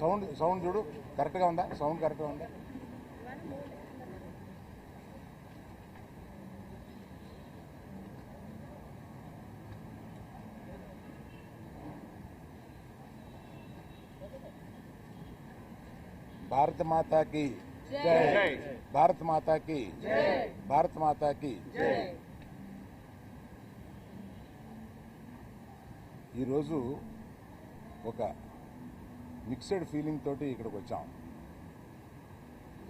Sound చూడు కరెక్ట్గా ఉందా? సౌండ్ కరెక్ట్గా ఉందా? భారత మాతాకి జై, భారత మాతాకి జై, భారత మాతాకి జై. ఈరోజు ఒక మిక్స్డ్ ఫీలింగ్ తోటి ఇక్కడికి వచ్చాం.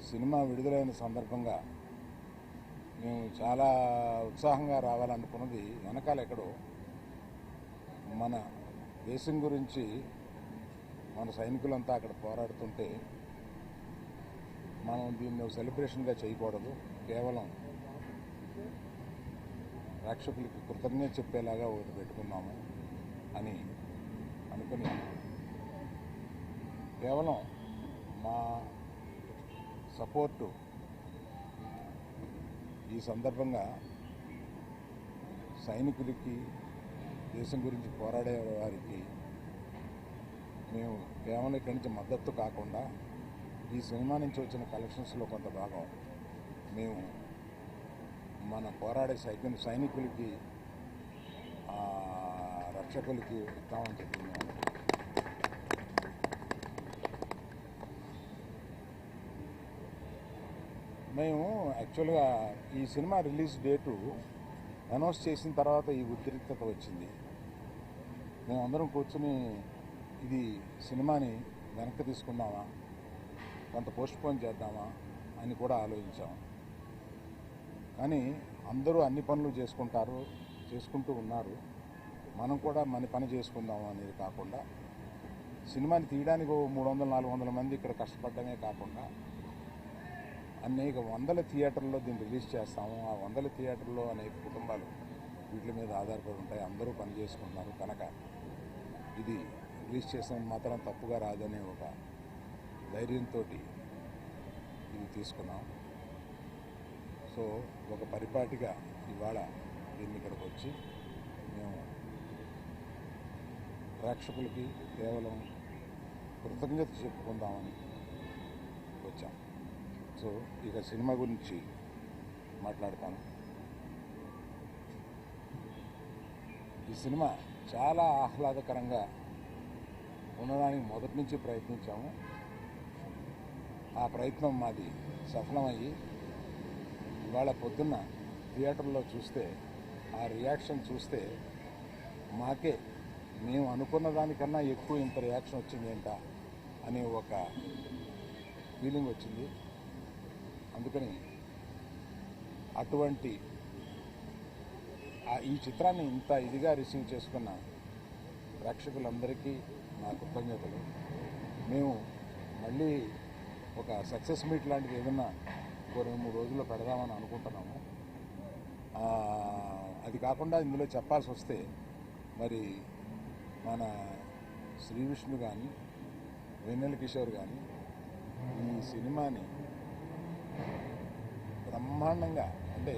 సినిమా విడుదలైన సందర్భంగా మేము చాలా ఉత్సాహంగా రావాలనుకున్నది వెనకాల ఎక్కడో మన దేశం గురించి మన సైనికులంతా అక్కడ పోరాడుతుంటే మనం దీన్ని సెలబ్రేషన్గా చేయకూడదు, కేవలం ప్రేక్షకులకి కృతజ్ఞత చెప్పేలాగా ఒకటి పెట్టుకున్నాము అని అనుకుని కేవలం మా సపోర్టు ఈ సందర్భంగా సైనికులకి, దేశం గురించి పోరాడే వారికి మేము కేవలం ఇక్కడి నుంచి మద్దతు కాకుండా ఈ సినిమా నుంచి వచ్చిన కలెక్షన్స్లో కొంత భాగం మేము మన పోరాడే సైనికులకి, రక్షకులకి ఇద్దామని చెప్పి మేము యాక్చువల్గా ఈ సినిమా రిలీజ్ డేటు అనౌన్స్ చేసిన తర్వాత ఈ ఉద్రిక్తత వచ్చింది. మేమందరం కూర్చుని ఇది సినిమాని వెనక్కి తీసుకుందామా, కొంత పోస్ట్పోన్ చేద్దామా అని కూడా ఆలోచించాం. కానీ అందరూ అన్ని పనులు చేసుకుంటూ ఉన్నారు. మనం కూడా మన పని చేసుకుందాం అనేది కాకుండా సినిమాని తీయడానికి 300-400 మంది ఇక్కడ కష్టపడమే కాకుండా అనేక వందల థియేటర్లో దీన్ని రిలీజ్ చేస్తాము. ఆ 100 థియేటర్లో అనేక కుటుంబాలు వీటి మీద ఆధారపడి ఉంటాయి. అందరూ పని చేసుకుంటున్నారు కనుక ఇది రిలీజ్ చేసిన మాత్రం తప్పుగా రాదనే ఒక ధైర్యంతో ఇది తీసుకున్నాం. సో ఒక పరిపాటిగా ఇవాళ దీన్ని ఇక్కడికి వచ్చి మేము ప్రేక్షకులకి కేవలం కృతజ్ఞత చెప్పుకుందామని వచ్చాం. సో ఇక సినిమా గురించి మాట్లాడతాను. ఈ సినిమా చాలా ఆహ్లాదకరంగా ఉండడానికి మొదటి నుంచి ప్రయత్నించాము. ఆ ప్రయత్నం మాది సఫలమయ్యి ఇవాళ పొద్దున్న థియేటర్లో చూస్తే ఆ రియాక్షన్ చూస్తే మాకే మేము అనుకున్న దానికన్నా ఎక్కువ ఇంత రియాక్షన్ వచ్చింది ఏంటా అనే ఒక ఫీలింగ్ వచ్చింది. అందుకని అటువంటి ఈ చిత్రాన్ని ఇంత ఇదిగా రిసీవ్ చేసుకున్న ప్రేక్షకులందరికీ నా కృతజ్ఞతలు. మేము మళ్ళీ ఒక సక్సెస్ మీట్ లాంటిది ఏదన్నా 2-3 రోజుల్లో పెడదామని అనుకుంటున్నాము. అది కాకుండా ఇందులో చెప్పాల్సి వస్తే మరి మన శ్రీ విష్ణు కానీ, వెన్నెల కిషోర్ కానీ ఈ సినిమాని బ్రహ్మాండంగా, అంటే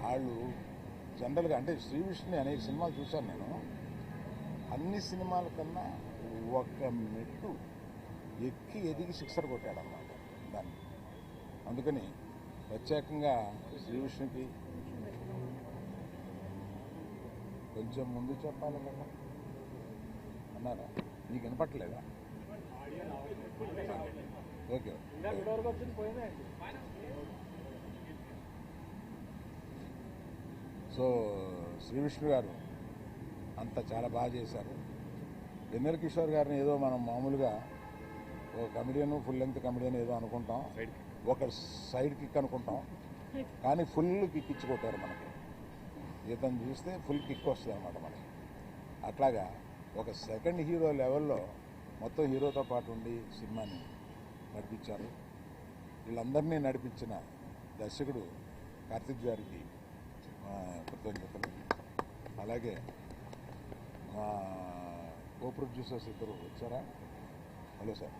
వాళ్ళు జనరల్గా అంటే శ్రీ విష్ణుని అనేక సినిమాలు చూశాను నేను. అన్ని సినిమాల కన్నా ఒక మెట్టు ఎక్కి ఎదిగి సిక్సర్ కొట్టాడన్నమాట దాన్ని. అందుకని ప్రత్యేకంగా శ్రీ విష్ణుకి కొంచెం ముందు చెప్పాలి కదా అన్నారా? నీకు వినపట్టలేదా? ఓకే. సో శ్రీ విష్ణు గారు అంత చాలా బాగా చేశారు. వెన్నెల కిషోర్ గారిని ఏదో మనం మామూలుగా ఒక కమెడియన్, ఫుల్ లెంగ్త్ కమెడియన్ ఏదో అనుకుంటాం, ఒక సైడ్ కిక్ అనుకుంటాం, కానీ ఫుల్ కిక్ ఇచ్చి కొట్టారు మనకి. ఇతను చూస్తే ఫుల్ కిక్ వస్తుంది అన్నమాట మనకి. అట్లాగా ఒక సెకండ్ హీరో లెవెల్లో మొత్తం హీరోతో పాటు ఉండి సినిమాని నడిపించారు. వీళ్ళందరినీ నడిపించిన దర్శకుడు కార్తిక్ గారికి కృతజ్ఞతలు. అలాగే మా కో ప్రొడ్యూసర్స్ ఇద్దరు వచ్చారా? Hello sir.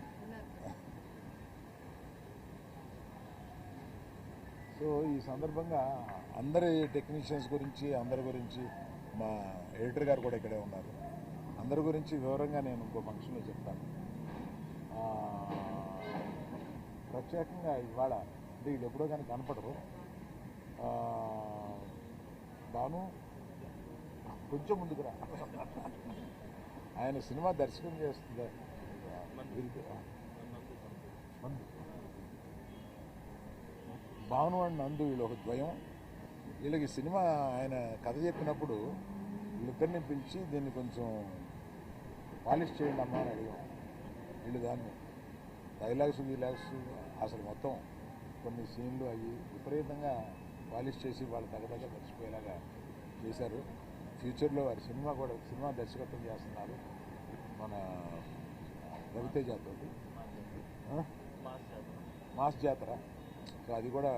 సో ఈ సందర్భంగా అందరి టెక్నీషియన్స్ గురించి, అందరి గురించి, మా ఎడిటర్ గారు కూడా ఇక్కడే ఉన్నారు, అందరి గురించి వివరంగా నేను ఇంకో ఫంక్షన్లో చెప్తాను. ప్రత్యేకంగా ఇవాళ అంటే వీళ్ళు ఎప్పుడో కానీ కనపడరు. బాను కొంచెం ముందుకు రా. ఆయన సినిమా దర్శకం చేస్తుంది. భాను అండ్ నందు వీళ్ళు ఒక ద్వయం. వీళ్ళకి సినిమా ఆయన కథ చెప్పినప్పుడు వీళ్ళిద్దరిని పిలిచి దీన్ని కొంచెం పాలిష్ చేయండి అమ్మా అని అడిగాం. వీళ్ళు దాన్ని డైలాగ్స్ అసలు మొత్తం కొన్ని సీన్లు అవి విపరీతంగా పాలిష్ చేసి వాళ్ళు తగ్గ మర్చిపోయేలాగా చేశారు. ఫ్యూచర్లో వారి సినిమా దర్శకత్వం చేస్తున్నారు మన రవితేజతో, మాస్ జాతర. సో అది కూడా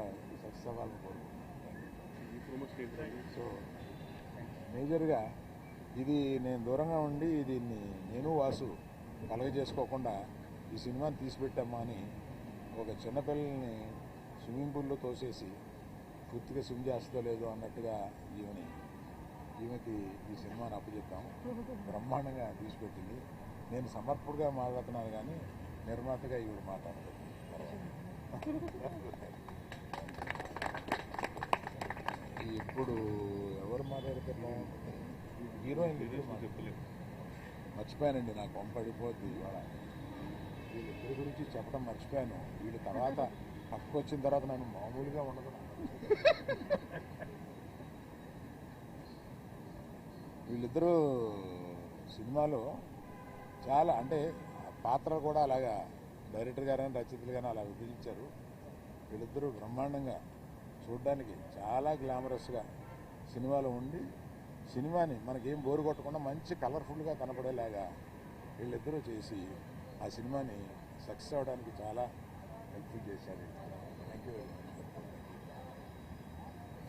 సక్సెస్ అవ్వాలని కోరుకుంటున్నాను. సో మేజర్గా ఇది నేను దూరంగా ఉండి దీన్ని నేను వాసు కలగజేసుకోకుండా ఈ సినిమాని తీసిపెట్టామా అని ఒక చిన్నపిల్లల్ని స్విమ్మింగ్ పూల్లో తోసేసి పూర్తిగా స్విమ్ చేస్తుందో లేదో అన్నట్టుగా ఈమెకి ఈ సినిమాని అప్పచెప్పాము. బ్రహ్మాండంగా తీసిపెట్టింది. నేను సమర్పుడుగా మాట్లాడుతున్నాను కానీ నిర్మాతగా ఈవిడ మాట్లాడదు. ఇప్పుడు ఎవరు మాట్లాడతారు? హీరోయిన్ మర్చిపోయానండి, నాకు పంపడిపోద్ది ఇవాళ. వీళ్ళిద్దరి గురించి చెప్పడం మర్చిపోయాను. వీళ్ళ తర్వాత పక్కకు వచ్చిన తర్వాత నన్ను మామూలుగా ఉండదు. వీళ్ళిద్దరూ సినిమాలో చాలా అంటే పాత్రలు కూడా అలాగా డైరెక్టర్ గారు కానీ రచయితలు కానీ అలా విభజించారు. వీళ్ళిద్దరూ బ్రహ్మాండంగా చూడడానికి చాలా గ్లామరస్గా సినిమాలో ఉండి సినిమాని మనకేం బోరు కొట్టకుండా మంచి కలర్ఫుల్గా కనపడేలాగా వీళ్ళిద్దరూ చేసి ఆ సినిమాని సక్సెస్ అవ్వడానికి చాలా హెల్ప్ఫుల్ చేశారు. Thank you very much.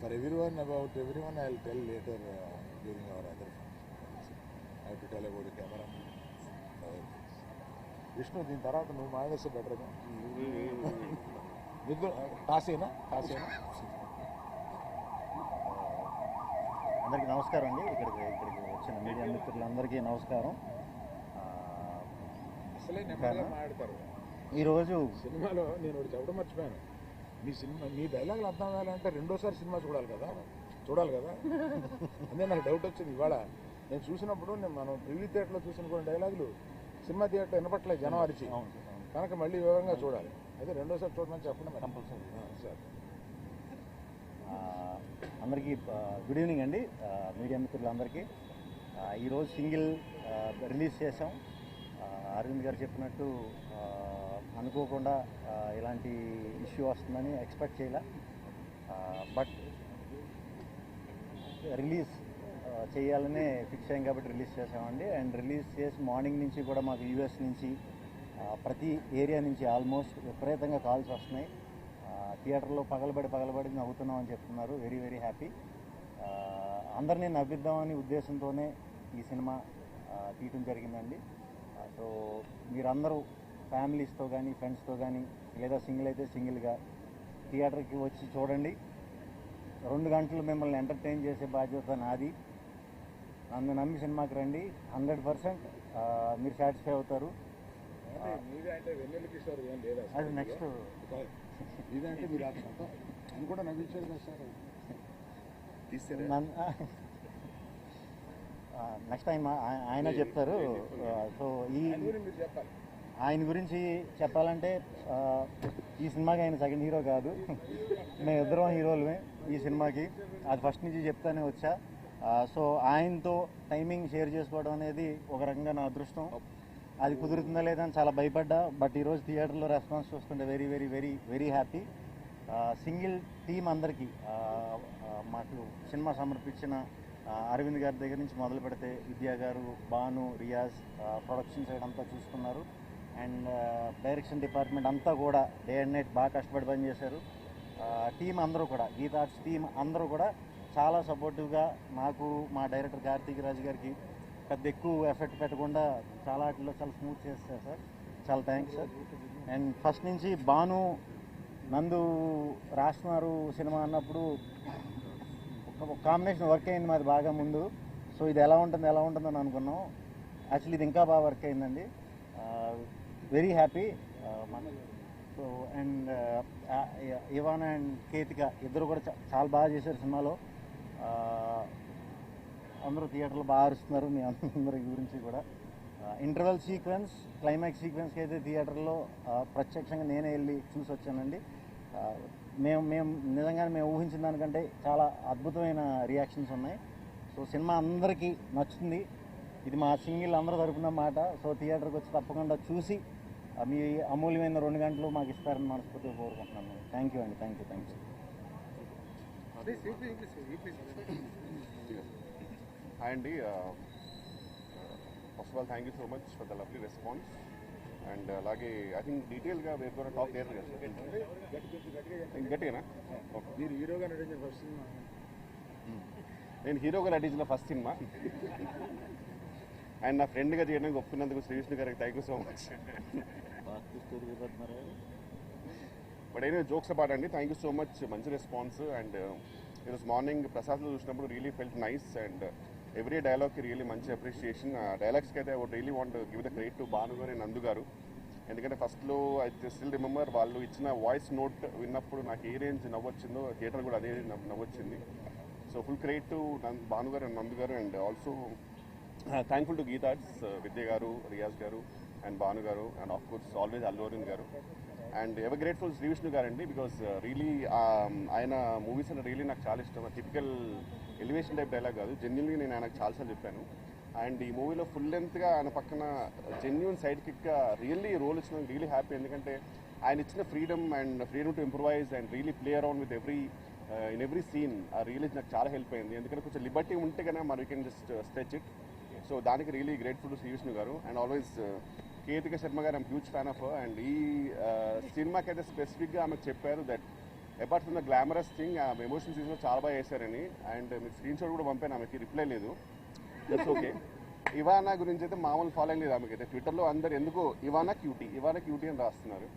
For everyone about everyone I will tell later during hour other function. I have to tell about the camera. Vishnu, దీని తర్వాత నువ్వు మాట్లాడిస్తే బెటర్గా. టాసేనా అందరికీ నమస్కారం అండి. ఇక్కడికి వచ్చిన మీడియా మిత్రులందరికీ నమస్కారం. అసలే నెమ్మదిగా మాట్లాడతారు. ఈరోజు సినిమాలో నేను ఒకటి చెప్పడం మర్చిపోయాను. మీ డైలాగులు అర్థం అవ్వాలంటే రెండోసారి సినిమా చూడాలి కదా. అదే నాకు డౌట్ వచ్చింది ఇవాళ. నేను చూసినప్పుడు మనం టీవీ థియేటర్లో చూసిన కొన్ని డైలాగులు సినిమా థియేటర్ వినపట్లేదు జనం అరిచి, కనుక మళ్ళీ వివరంగా చూడాలి. అదే రెండోసారి చూడమని చెప్పండి కంపల్సరీ సార్. అందరికీ గుడ్ ఈవినింగ్ అండి, మీడియా మిత్రులందరికీ. ఈరోజు సింగిల్ రిలీజ్ చేసాం. అరవింద్ గారు చెప్పినట్టు అనుకోకుండా ఇలాంటి ఇష్యూ వస్తుందని ఎక్స్పెక్ట్ చేయలే. బట్ రిలీజ్ చేయాలనే ఫిక్స్ అయ్యాం కాబట్టి రిలీజ్ చేసామండి. అండ్ రిలీజ్ చేసి మార్నింగ్ నుంచి కూడా మాకు యూఎస్ నుంచి ప్రతి ఏరియా నుంచి ఆల్మోస్ట్ విపరీతంగా కాల్స్ వస్తున్నాయి. థియేటర్లో పగలబడి నవ్వుతున్నాం అని చెప్తున్నారు. Very very happy. అందరినీ నవ్విద్దామని ఉద్దేశంతోనే ఈ సినిమా తీయటం జరిగిందండి. సో మీరందరూ ఫ్యామిలీస్తో కానీ ఫ్రెండ్స్తో కానీ లేదా సింగిల్ అయితే సింగిల్గా థియేటర్కి వచ్చి చూడండి. 2 గంటలు మిమ్మల్ని ఎంటర్టైన్ చేసే బాధ్యత నాది. నన్ను నమ్మి సినిమాకి రండి. 100% మీరు సాటిస్ఫై అవుతారు. అది నెక్స్ట్ ఇదంటే మీరు అది కూడా నవ్వించారు కదా సార్. నెక్స్ట్ టైం ఆయన చెప్తారు. సో ఆయన గురించి చెప్పాలంటే ఈ సినిమాకి ఆయన సెకండ్ హీరో కాదు, మేము ఇద్దరం హీరోలమే ఈ సినిమాకి. అది ఫస్ట్ నుంచి చెప్తానే వచ్చా. సో ఆయనతో టైమింగ్ షేర్ చేసుకోవడం అనేది ఒక రకంగా నా అదృష్టం. అది కుదురుతుందా లేదా అని చాలా భయపడ్డా. బట్ ఈరోజు థియేటర్లో రెస్పాన్స్ చూస్తుంటే very very very very happy. Single team అందరికీ మాకు సినిమా సమర్పించిన అరవింద్ గారి దగ్గర నుంచి మొదలు పెడితే విద్యా గారు, భాను, రియాజ్ ప్రొడక్షన్ సైడ్ అంతా చూసుకున్నారు. అండ్ డైరెక్షన్ డిపార్ట్మెంట్ అంతా కూడా డే అండ్ నైట్ బాగా కష్టపడి పనిచేశారు. టీం అందరూ కూడా, గీతా ఆర్ట్స్ టీం అందరూ కూడా చాలా సపోర్టివ్గా నాకు, మా డైరెక్టర్ కార్తీక్ రాజ్ గారికి పెద్ద ఎక్కువ ఎఫెక్ట్ పెట్టకుండా చాలా వాటిలో చాలా స్మూత్ చేస్తారు సార్. చాలా థ్యాంక్స్ సార్. అండ్ ఫస్ట్ నుంచి భాను నందు రాస్తున్నారు సినిమా అన్నప్పుడు ఒక కాంబినేషన్ వర్క్ అయింది మాది బాగా ముందు. సో ఇది ఎలా ఉంటుందని అనుకున్నాం. యాక్చువల్లీ ఇది ఇంకా బాగా వర్క్ అయిందండి. Very happy. So and Ivana and Ketika ఇద్దరు కూడా చాలా బాగా చేశారు సినిమాలో. అందరూ థియేటర్లో బాగా అరుస్తున్నారు. మీ అందరి గురించి కూడా ఇంటర్వెల్ సీక్వెన్స్, క్లైమాక్స్ సీక్వెన్స్కి అయితే థియేటర్లో ప్రత్యక్షంగా నేనే వెళ్ళి చూసి వచ్చానండి. మేము నిజంగానే మేము ఊహించిన దానికంటే చాలా అద్భుతమైన రియాక్షన్స్ ఉన్నాయి. సో సినిమా అందరికీ నచ్చుతుంది. ఇది మా సింగిల్ అందరూ తరపున మాట. సో థియేటర్కి వచ్చి తప్పకుండా చూసి మీ అమూల్యమైన 2 గంటలు మాకు ఇస్తారని మనస్ఫూర్తిగా కోరుకుంటున్నాను. థ్యాంక్ యూ అండి. Thank you. హాయ్ అండి. First of all thank you so much for the lovely response. And అలాగే ఐ థింక్ డీటెయిల్గా వేరు కూడా టాక్ థియేటర్ గట్టిగానా? మీరు హీరోగా నటించిన ఫస్ట్ సినిమా? నేను హీరోగా నటించిన ఫస్ట్ సినిమా అండ్ నా ఫ్రెండ్గా చేయడానికి ఒప్పుకున్నందుకు శ్రీవిష్ణు గారికి thank you so much. But అయినా జోక్స్ అపార్ట్ అండి, థ్యాంక్ యూ సో మచ్. మంచి రెస్పాన్స్. అండ్ ఈరోజు మార్నింగ్ ప్రసాద్లో చూసినప్పుడు really felt nice. And every డైలాగ్కి రియలీ మంచి అప్రిషియేషన్. డైలాగ్స్కి అయితే I would really want give the credit to Bhanu గారు, నందు గారు. ఎందుకంటే ఫస్ట్లో ఐ స్టిల్ రిమెంబర్ వాళ్ళు ఇచ్చిన వాయిస్ నోట్ విన్నప్పుడు నాకు ఏ రేంజ్ నవ్వొచ్చిందో థియేటర్ కూడా అదే నవ్వొచ్చింది. So full credit to Bhanu గారు అండ్ నందు గారు. And also thankful to Geetha Arts, Vidya గారు, రియాజ్ గారు అండ్ భాను గారు and of course always Allu Aravind గారు. అండ్ ఎవర్ గ్రేట్ఫుల్ శ్రీవిష్ణు గారండి, బికాస్ రియలీ ఆయన మూవీస్ అంటే రియలీ నాకు చాలా ఇష్టం. టిపికల్ ఎలివేషన్ టైప్ డైలాగ్ కాదు, జెన్యున్లీ నేను ఆయనకు చాలాసార్లు చెప్పాను. అండ్ ఈ మూవీలో ఫుల్ లెంత్గా ఆయన పక్కన జెన్యున్ సైడ్ కిక్గా రియల్లీ రోల్ ఇచ్చినందుకు రియలీ హ్యాపీ. ఎందుకంటే ఆయన ఇచ్చిన freedom to improvise and really play around with in every scene ఆ రియలీ నాకు చాలా హెల్ప్ అయింది. ఎందుకంటే కొంచెం లిబర్టీ ఉంటే కన్నా మరి you can just stretch it. So దానికి రియలీ గ్రేట్ఫుల్ టు శ్రీవిష్ణు గారు. అండ్ ఆల్వేస్ కేతిక శర్మ గారు I'm huge fan of. And ఈ సినిమాకి అయితే స్పెసిఫిక్గా ఆమెకు చెప్పారు that apart from the glamorous thing emotion సీన్స్లో చాలా బాగా చేశారని. అండ్ మీకు స్క్రీన్ షాట్ కూడా పంపాను, ఆమెకి రిప్లై లేదు. That's okay. ఇవానా గురించి అయితే మామూలు ఫాలోయింగ్ లేదు ఆమెకైతే. ట్విట్టర్లో అందరు ఎందుకో ఇవానా క్యూటీ అని రాస్తున్నారు.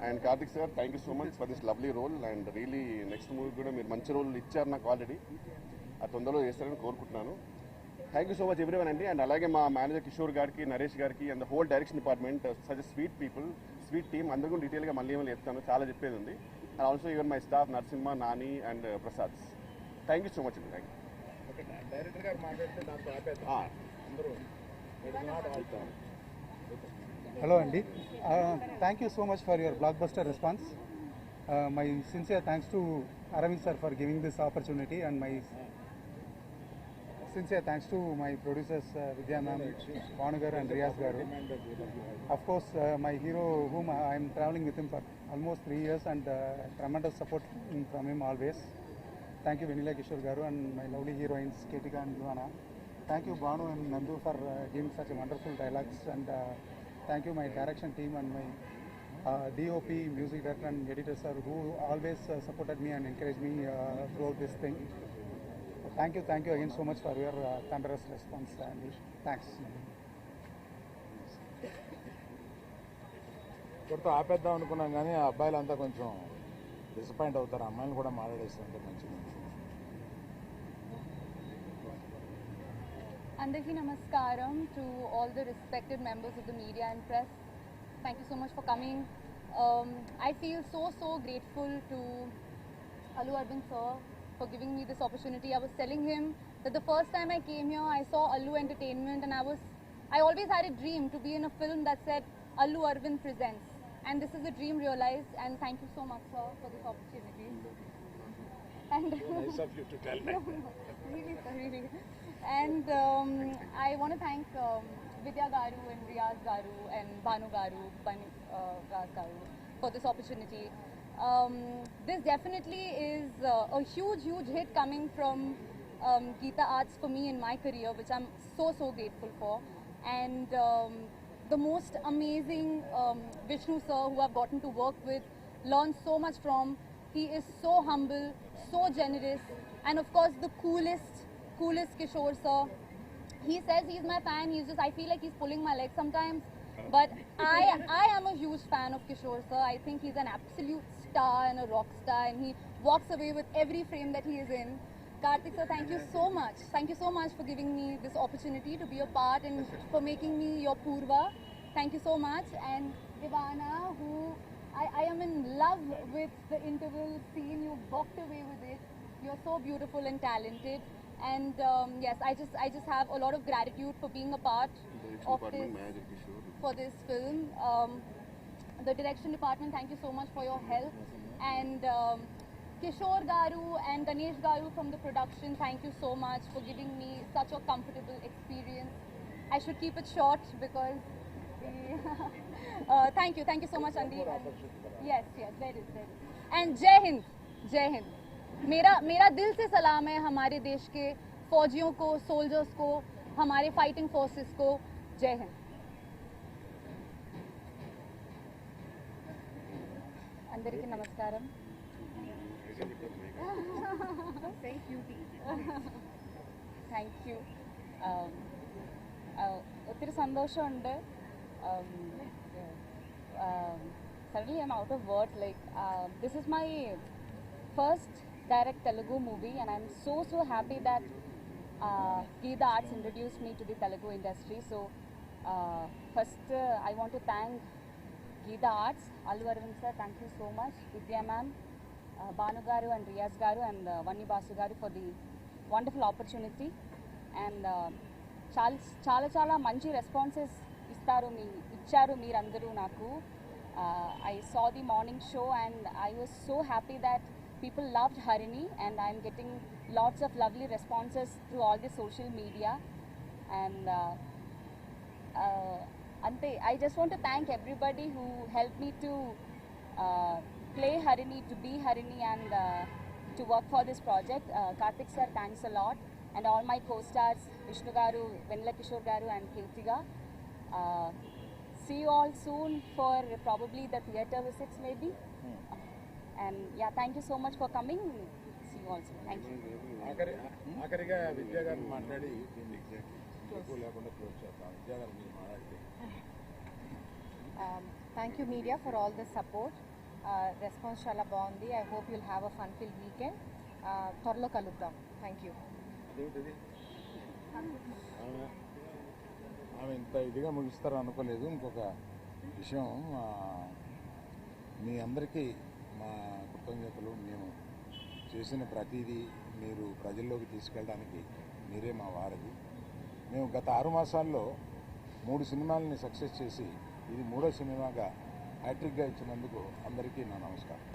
And Karthik sir, thank you so much for this lovely role. And really next movie కూడా మీరు మంచి రోల్ ఇచ్చారు నాకు ఆల్రెడీ. అది తొందరలో చేస్తారని కోరుకుంటున్నాను. Thank you so much everyone అండి. అండ్ అలాగే మా మేనేజర్ కిషోర్ గారికి, నరేష్ గారికి and the whole direction department, such sweet people, sweet team. అందరూ కూడా డీటెయిల్గా మళ్ళీ ఏమైనా చెప్తాను, చాలా చెప్పేది ఉంది. And also even my staff Narasimha, Nani and Prasad. Thank you so much అండి. Thank you. డైరెక్టర్ గారు మాట్లాడితే దాంతో ఆపేద్దాం. అందరూ Hello Andy, thank you so much for your blockbuster response. My sincere thanks to Aravind sir for giving this opportunity, and my sincere thanks to my producers Vidya ma'am, Bhanu garu and Riyaz garu. Of course, my hero whom I am traveling with him for almost 3 years, and tremendous support from him always. Thank you Vanilla Kishore garu and my lovely heroines Ketika and Luana. Thank you Bhanu and Nandu for giving such a wonderful dialogues, and thank you my direction team and my DOP, music director and editor sir, who always supported me and encouraged me throughout this thing. Thank you again so much for your thunderous response, Andy. Thanks. ఇక్కడితో ఆపేద్దాం అనుకున్నాం కానీ ఆ అబ్బాయిలంతా కొంచెం disappoint అవుతారు. అమ్మాయిలు కూడా మాట్లాడేస్తుంటే మంచిది. Andarki Namaskaram to all the respected members of the media and press. Thank you so much for coming. I feel so grateful to Allu Arvind sir for giving me this opportunity. I was telling him that the first time I came here, I saw Allu Entertainment, and I always had a dream to be in a film that said Allu Arvind presents. And this is a dream realized, and thank you so much sir for this opportunity. And Nice of you to tell me. really sir, really. And I want to thank Vidya Garu and Riyaz Garu and Bhanu Garu, Riyaz Garu for this opportunity. This definitely is a huge hit coming from Geeta Arts for me in my career, which I'm so grateful for. And the most amazing Vishnu sir, who I've gotten to work with, learn so much from. He is so humble, so generous, and of course the coolest Kishore sir. He says he's my fan. I feel like he's pulling my leg sometimes. But I am a huge fan of Kishore sir. I think he's an absolute star and a rock star, and he walks away with every frame that he is in. Karthik sir, thank you so much. Thank you so much for giving me this opportunity to be a part and for making me your Purva. Thank you so much. And Ivana, who I am in love with the interval scene. You walked away with it. You're so beautiful and talented. And yes, I just have a lot of gratitude for being a part of this, for this film. The direction department, thank you so much for your help. And Kishore Garu and Ganesh Garu from the production, thank you so much for giving me such a comfortable experience. I should keep it short because thank you so much, Andy. Yes, there is. And Jai Hind, Jai Hind. मेरा दिल से सलाम है हमारे देश के फौजियों को, सोल्जर्स को, हमारे फाइटिंग फोर्सेस को. जय हिंद. అందరికీ నమస్కారం. Thank you. ഒത്തിരി സന്തോഷമുണ്ട്. Suddenly I'm out of words. Like this is my first direct Telugu movie, and I'm so happy that Geetha Arts introduced me to the Telugu industry. So first I want to thank Geetha Arts, Allu Arvind sir, thank you so much, Vidya ma'am, Banu garu and Riyaz garu and Vanni Basu garu for the wonderful opportunity. And చాలా మంచి responses ఇచ్చారు మీరందరూ నాకు. I saw the morning show and I was so happy that people loved Harini, and I'm getting lots of lovely responses through all the social media. And ante I just want to thank everybody who helped me to play Harini, to be Harini, and to work for this project. Karthik sir, thanks a lot, and all my co-stars Vishnu garu, Venla Kishore garu and Kirtiga. See you all soon for probably the theatre visits maybe. And yeah, thank you so much for coming. See you all soon. Thank you. ఆఖరిగా విద్యా గారిని మాట్లాడి దీన్ని ఎక్కువ లేకుండా close చేద్దాం. విద్యా గారు మీరు మాట్లాడితే. Thank you media for all the support. Response చాలా బాగుంది. I hope you'll have a fun filled weekend. త్వరలో కలుద్దాం. Thank you. అదేంటిది ఆమె ఇంత ఇదిగా ముగిస్తారో అనుకోలేదు. ఇంకొక విషయం, మీ అందరికీ మా కృతజ్ఞతలు. మేము చేసిన ప్రతిదీ మీరు ప్రజల్లోకి తీసుకెళ్ళడానికి మీరే మా వారధి. మేము గత 6 మాసాల్లో 3 సినిమాలని సక్సెస్ చేసి ఇది 3వ సినిమాగా హ్యాట్రిక్గా ఇచ్చినందుకు అందరికీ నా నమస్కారం.